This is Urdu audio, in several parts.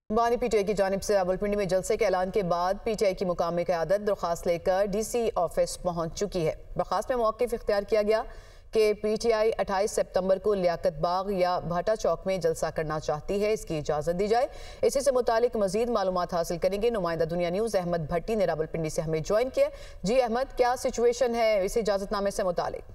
بانی پی ٹی آئی کی جانب سے راولپنڈی میں جلسے کے اعلان کے بعد پی ٹی آئی کی مقامی قیادت درخواست لے کر ڈی سی آفس پہنچ چکی ہے۔ درخواست میں موقف اختیار کیا گیا کہ پی ٹی آئی 28 سپتمبر کو لیاقت باغ یا بھاٹا چوک میں جلسہ کرنا چاہتی ہے، اس کی اجازت دی جائے۔ اسی سے متعلق مزید معلومات حاصل کریں گے نمائندہ دنیا نیوز احمد بھٹی نے راولپنڈی سے ہمیں جوائن کیا۔ جی احمد، کیا سچویشن ہے اس اجازت نامے سے متعلق؟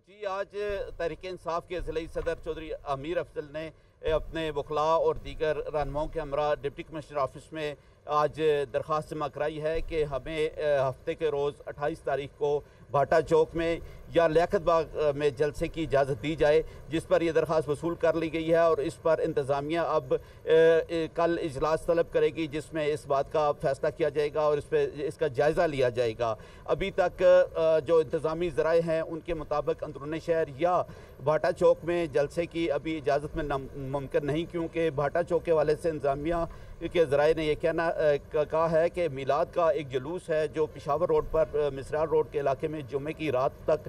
جی، آج تحریک انصاف کے ضلعی صدر چودھری امیر افضل نے اپنے وکلاء اور دیگر رہنماؤں کے ہمراہ ڈپٹی کمشنر آفس میں آج درخواست جمع کرائی ہے کہ ہمیں ہفتے کے روز 28 تاریخ کو بھاٹا چوک میں یا لیاقت باغ میں جلسے کی اجازت دی جائے، جس پر یہ درخواست وصول کر لی گئی ہے اور اس پر انتظامیہ اب کل اجلاس طلب کرے گی، جس میں اس بات کا فیصلہ کیا جائے گا اور اس کا جائزہ لیا جائے گا۔ ابھی تک جو انتظامی ذرائع ہیں ان کے مطابق اندرون شہر یا بھاٹا چوک میں جلسے کی ابھی اجازت میں ممکن نہیں، کیونکہ بھاٹا چوک کے والے سے انتظامیہ کے ذرائع نے یہ کہا ہے کہ میلاد کا ایک جلوس ہے جو پشاور روڈ پر مصرال روڈ کے علاقے میں جمعے کی رات تک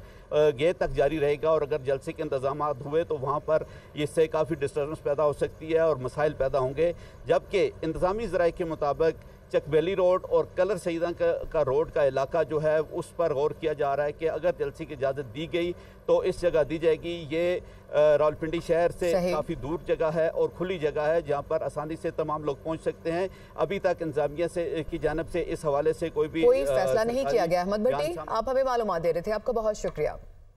گیر تک جاری رہے گا، اور اگر جلسے کے انتظامات ہوئے تو وہاں پر اس سے کافی ڈسٹربنس پیدا ہو سکتی ہے اور مسائل پیدا ہوں گے، جبکہ انتظامی ذرائع کے مطابق چک بیلی روڈ اور کلر سیدہ کا روڈ کا علاقہ جو ہے اس پر غور کیا جا رہا ہے کہ اگر جلسے کی اجازت دی گئی تو اس جگہ دی جائے گی۔ یہ راولپنڈی شہر سے کافی دور جگہ ہے اور کھلی جگہ ہے جہاں پر آسانی سے تمام لوگ پہنچ سکتے ہیں۔ ابھی تک انتظامیہ کی جانب سے اس حوالے سے کوئی فیصلہ نہیں کیا گیا۔ احمد بھٹی، آپ ہمیں معلومات دے رہے تھے، آپ کا بہت شکریہ۔